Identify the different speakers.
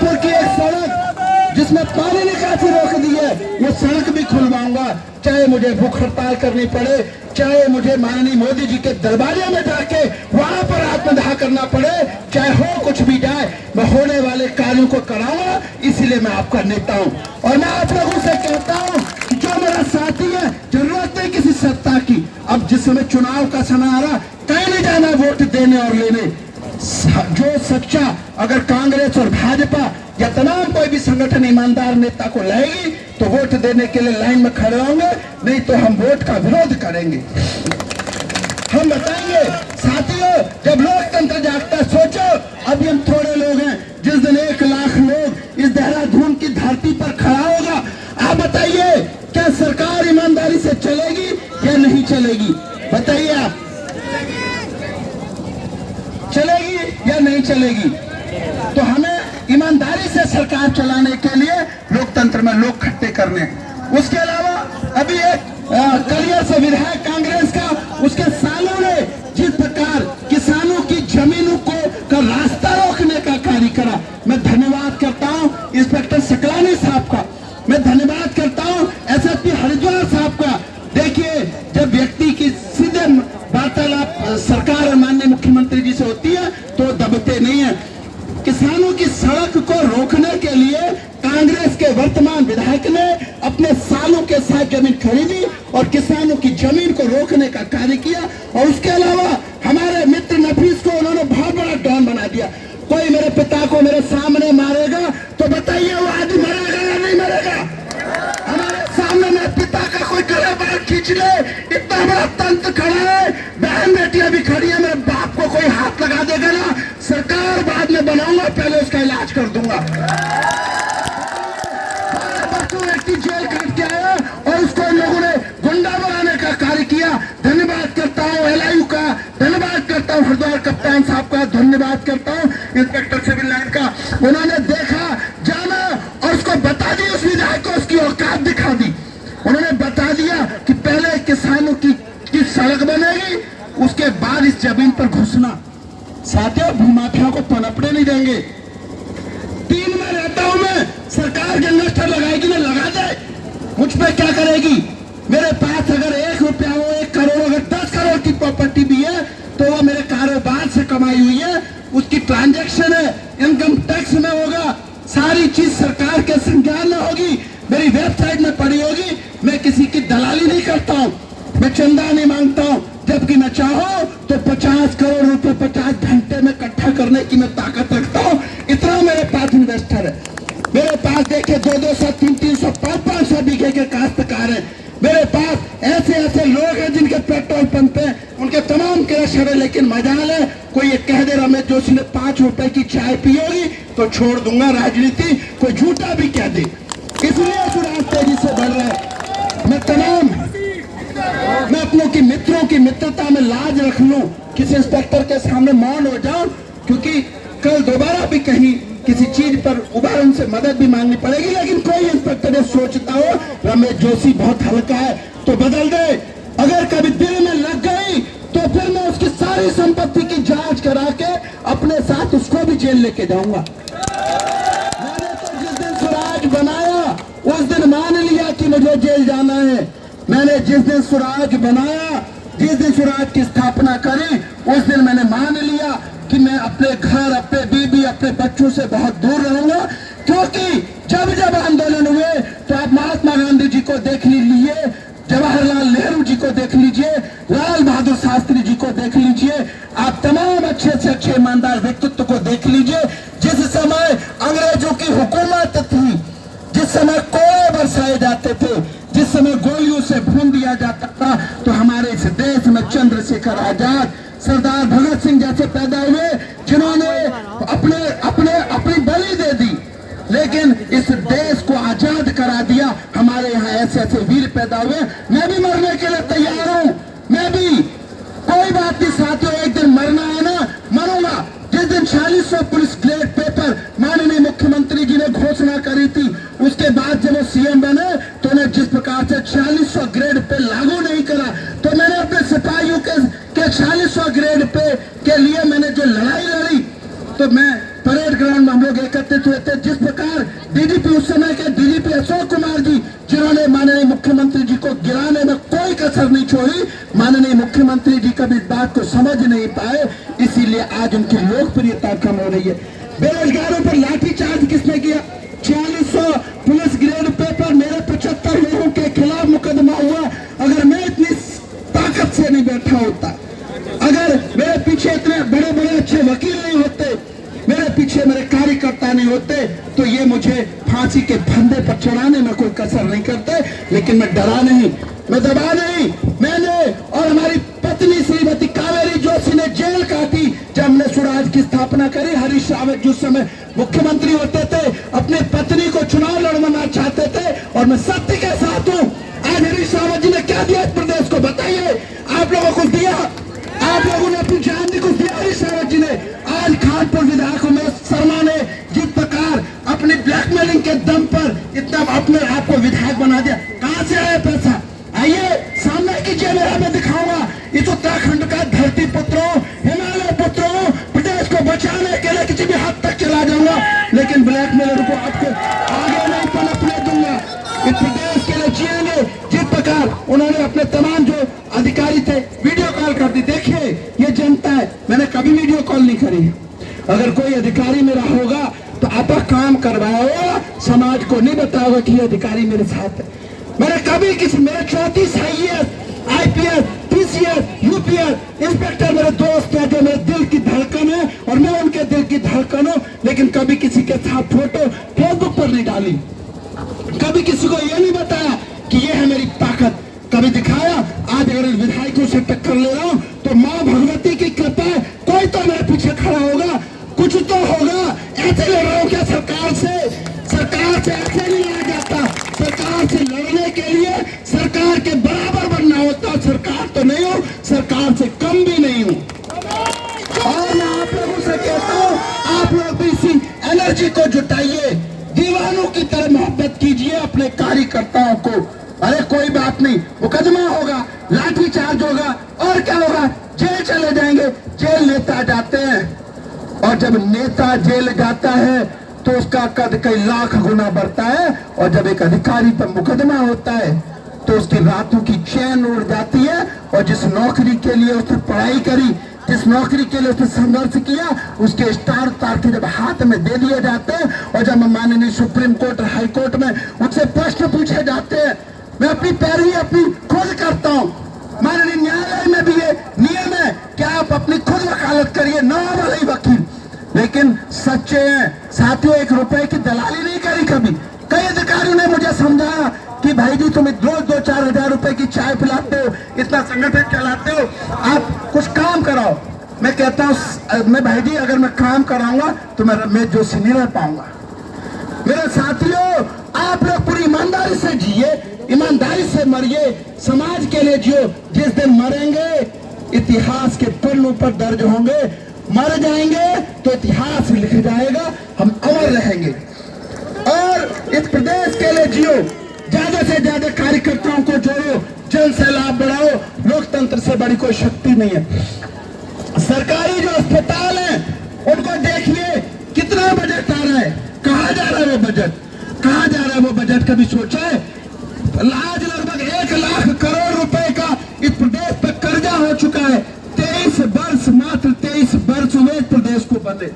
Speaker 1: जबलपुर की एक सड़क जिसमें पानी निकासी रोक दी है, वो सड़क भी खुलवाऊंगा, चाहे मुझे भूख हड़ताल करनी पड़े, चाहे मुझे माननीय मोदी जी के दरबारे में जाके वहां पर आत्मदाह करना पड़े, चाहे हो कुछ भी जाए, मैं होने वाले कार्यों को कराऊंगा। इसीलिए मैं आपका नेता हूं और मैं आप लोगों से कहता हूं कि जो मेरा साथी है, जरूरत नहीं किसी सत्ता की। अब जिस समय चुनाव का समय आ रहा, कहीं नहीं जाना वोट देने और लेने। जो सच्चा अगर कांग्रेस और भाजपा या तमाम कोई भी संगठन ईमानदार नेता को लाएगी तो वोट देने के लिए लाइन में खड़े होंगे, नहीं तो हम वोट का विरोध करेंगे। हम बताएंगे साथियों, जब लोकतंत्र जागता है, सोचो अभी हम थोड़े लोग हैं, जिस दिन 1 लाख लोग इस देहरादून की धरती पर खड़ा होगा, आप बताइए क्या सरकार ईमानदारी से चलेगी या नहीं चलेगी? बताइए आप, चलेगी या नहीं चलेगी? तो हमें ईमानदारी से सरकार चलाने के लिए लोकतंत्र में लोग इकट्ठे करने हैं। उसके अलावा अभी एक कलियर से विधायक कांग्रेस का, उसके सालों ने जिस प्रकार किसानों की जमीनों को का रास्ता रोकने का कार्य करा, मैं धन्यवाद करता हूं इंस्पेक्टर सकलानी साहब का, मैं धन्यवाद करता हूं एसएसपी हरिद्वार साहब का। देखिए, जब व्यक्ति की सीधे वार्तालाप सरकार और माननीय मुख्यमंत्री जी से होती है तो दबते नहीं है। किसानों की सड़क को रोकने के लिए कांग्रेस के वर्तमान विधायक ने अपने सालों के साथ जमीन खरीदी और किसानों की जमीन को रोकने का कार्य किया। और उसके अलावा हमारे मित्र नफीस को उन्होंने बहुत बड़ा डॉन बना दिया। कोई मेरे पिता को मेरे सामने मारेगा तो बताइए वो आदमी मरेगा या नहीं मरेगा? हमारे सामने मेरे पिता का कोई गला बाल खींच ले, इतना बड़ा तंत्र खड़ा है, बहन बेटियां भी खड़ी है, मेरे बाप को कोई हाथ लगा देगा ना, सरकार बाद में बनाऊंगा, पहले उसका इलाज कर दूंगा। व्यक्ति जेल काट के आया और उसको लोगों ने गुंडा बनाने का कार्य किया। धन्यवाद करता हूँ एलआईयू का, धन्यवाद करता हूँ हरिद्वार कप्तान साहब का, धन्यवाद करता हूँ इंस्पेक्टर सिविल लाइन का। उन्होंने देखा, जाना और उसको बता दी, उस विधायक को उसकी औकात दिखा दी। उन्होंने बता दिया कि पहले किसानों की सड़क बनेगी, उसके बाद इस जमीन पर घुसना। साथियों, भूमाफिया को पनपने नहीं देंगे। 3 में रहता हूं मैं, सरकार जनरेटर लगाएगी ना लगा दे, मुझ पे क्या करेगी? मेरे पास अगर 1 रुपया हो, 1 करोड़, अगर 10 करोड़ की प्रॉपर्टी भी है तो वो मेरे कारोबार से कमाई हुई है, उसकी ट्रांजैक्शन है, इनकम टैक्स में होगा, सारी चीज सरकार के संज्ञान में होगी, मेरी वेबसाइट में पड़ी होगी। मैं किसी की दलाली नहीं करता हूं, मैं चंदा नहीं मांगता हूं, जबकि मैं चाहूं तो 50 करोड़ रुपए 50 घंटे में इकट्ठा करने की मैं ताकत रखता हूं। इतना मेरे पास इन्वेस्टर है। मेरे पास देखिए 200, 300, 500 बीघे के काश्तकार हैं। मेरे पास ऐसे लोग हैं जिनके पेट्रोल पंप है, उनके तमाम क्रशर है। लेकिन मजाल है, कोई ये कह दे रमेश जोशी ने 5 रुपए की चाय पी होगी तो छोड़ दूंगा राजनीति, कोई झूठा भी कह दे। इसलिए चुनाव तेजी से बढ़ रहा है। मैं अपनों की मित्रों की मित्रता में लाज रख लूं, किसी इंस्पेक्टर के सामने मौन हो जाऊं, क्योंकि कल दोबारा भी कहीं किसी चीज पर उबार उनसे मदद भी मांगनी पड़ेगी। लेकिन कोई इंस्पेक्टर ये सोचता हो रमेश जोशी बहुत हल्का है तो बदल दे, अगर कभी दिल में लग गई तो फिर मैं उसकी सारी संपत्ति की जांच करा के अपने साथ उसको भी जेल लेके जाऊंगा। मैंने तो जिस दिन स्वराज बनाया उस दिन मान लिया कि मुझे जेल जाना है। मैंने जिस दिन स्वराज बनाया, जिस दिन स्वराज की स्थापना करी, उस दिन मैंने मान लिया कि मैं अपने घर, अपने बीबी, अपने बच्चों से बहुत दूर रहूंगा। क्योंकि जब जब आंदोलन हुए तो आप महात्मा गांधी जी को देख लीजिए, जवाहरलाल नेहरू जी को देख लीजिए, लाल बहादुर शास्त्री जी को देख लीजिए, आप तमाम अच्छे से अच्छे ईमानदार व्यक्तित्व को देख लीजिए। जिस समय अंग्रेजों की हुकूमत थी, जिस समय कोड़े बरसाए जाते थे, जिस समय गोलियों से भून दिया जाता था, तो हमारे इस देश में चंद्रशेखर आजाद, सरदार भगत सिंह जैसे पैदा हुए जिन्होंने अपनी बलि दे दी, लेकिन इस देश को आजाद करा दिया। हमारे यहाँ ऐसे वीर पैदा हुए। मैं भी मरने के लिए तैयार हूँ, मैं भी, कोई बात नहीं साथियों, एक दिन मरना है ना, मरूंगा। जिस दिन 4600 पुलिस ग्रेड पेपर माननीय मुख्यमंत्री जी ने घोषणा करी थी, उसके बाद जब वो सीएम बने तो उन्हें जिस प्रकार से 4600 ग्रेड पे लागू नहीं करा, तो मैंने अपने सिपाहियों के 4600 ग्रेड पे के लिए मैंने जो लड़ाई लड़ी, तो मैं परेड ग्राउंड में हम लोग एकत्रित हुए थे, जिस बेरोजगारों पर लाठीचार्ज किसने किया? 4600 पुलिस ग्रेड पेपर, मेरे 75 लोगों के खिलाफ मुकदमा हुआ। अगर मैं इतनी ताकत से नहीं बैठा होता, अगर मेरे पीछे इतने बड़े बड़े अच्छे वकील नहीं होते, मेरे पीछे मेरे कार्यकर्ता नहीं होते, तो ये मुझे फांसी के फंदे पर चढ़ाने में कोई कसर नहीं करते। लेकिन मैं डरा नहीं, मैं दबा नहीं। मैंने और हमारी पत्नी श्रीमती कावेरी जोशी ने जेल काटी जब हमने स्वराज की स्थापना करी। हरीश रावत जिस समय मुख्यमंत्री होते थे, अपनी पत्नी को चुनाव लड़वाना चाहते थे, और मैं सत्य के साथ हूं। आज हरीश रावत जी ने क्या दिया इस प्रदेश को, बताइए। आप लोगों को दिया, आप लोगों ने अपनी जान दी, कुछ दिया हरीश रावत जी ने। आज खानपुर विधायक उमेश शर्मा ने जिस प्रकार अपनी ब्लैकमेलिंग के दम पर इतना अपने आप को विधायक बना दिया, कहां से आया पैसा? आइए सामने कीजिए, मेरा मैं दिखाऊंगा। इस उत्तराखंड का धरती पुत्रों, हिमालय पुत्रों, प्रदेश को बचाने के लिए किसी भी हद तक चला जाऊंगा, लेकिन ब्लैकमेलर को आपको आगे नहीं पनपने दूंगा। इस प्रदेश के लिए जिएंगे जिस प्रकार उन्होंने अपने तमाम जो अधिकारी थे वीडियो कॉल कर दी। देखिए ये जनता है, मैंने कभी वीडियो कॉल नहीं करी। अगर कोई अधिकारी मेरा होगा तो आप काम करवाया होगा, समाज को नहीं बताओगे कि ये अधिकारी मेरे साथ है। मैंने कभी किसी, मेरे 34 IAS, IPS, PCS, UPS inspector मेरे दोस्त हैं जो मेरे दिल की धड़कन है, और मैं उनके दिल की धड़कन हूं। लेकिन कभी किसी के साथ फोटो फेसबुक पर नहीं डाली, कभी किसी को ये नहीं बताया कि ये है मेरी ताकत, कभी दिखाया। आज अगर विधायकों से टक्कर ले रहा हूं तो मां भगवती की कृपा है, कोई तो मेरे पीछे खड़ा होगा, कुछ तो होगा। ऐसे लड़ रहा हूं क्या सरकार से? सरकार से ऐसे नहीं लड़ा जाता। सरकार से लड़ने के लिए सरकार के बराबर बनना होता। सरकार तो नहीं हूं, सरकार से कम भी नहीं हूं। और मैं आप लोगों से कहता हूं, आप लोग भी इसी एनर्जी को जुटाइए, दीवानों की तरह मोहब्बत कीजिए अपने कार्यकर्ताओं को। अरे कोई बात नहीं, मुकदमा होगा, लाठीचार्ज होगा, और क्या होगा? जेल चले जाएंगे। जेल नेता जाते हैं, और जब नेता जेल जाता है तो उसका कद कई लाख गुना बढ़ता है। और जब एक अधिकारी पर मुकदमा होता है तो उसकी रातों की चैन उड़ जाती है। और जिस नौकरी के लिए उसने पढ़ाई करी, जिस नौकरी के लिए उसने संघर्ष किया, उसके स्टार तारके जब हाथ में दे दिए जाते हैं, और जब माननीय सुप्रीम कोर्ट और हाई कोर्ट में उनसे प्रश्न पूछे जाते हैं, मैं अपनी पैरवी अपनी खुद करता हूं। माननीय न्यायालय में भी ये नियम है कि आप अपनी खुद वकालत करिए, नाम वाले वकील। लेकिन सच्चे हैं साथियों, 1 रुपए की दलाली नहीं करी कभी। कई अधिकारियों ने मुझे समझाया कि भाई जी तुम रोज 2-4 हजार रुपए की चाय पिलाते हो, इतना संगठन चलाते हो, आप कुछ काम कराओ। मैं कहता हूँ मैं भाई जी अगर मैं काम कराऊंगा तो मैं रमेश जोशी नहीं रह पाऊंगा। मेरे साथियों, आप लोग पूरी ईमानदारी से जिए, ईमानदारी से मरिए, समाज के लिए जियो। जिस दिन मरेंगे इतिहास के पन्नों पर दर्ज होंगे, मर जाएंगे तो इतिहास लिख जाएगा, हम अमर रहेंगे। और इस प्रदेश के लिए जियो, ज्यादा से ज्यादा कार्यकर्ताओं को जोड़ो, जन से लाभ बढ़ाओ। लोकतंत्र से बड़ी कोई शक्ति नहीं है। सरकारी जो अस्पताल है उनको देखिए कितना बजट आ रहा है, कहाँ जा रहा है वो बजट, कहाँ जा रहा है वो बजट, कभी सोचा है? आज लगभग 1 लाख करोड़ रुपए का इस प्रदेश पर कर्जा हो चुका है। 23 वर्ष, मात्र 23 वर्ष हुए प्रदेश को बने।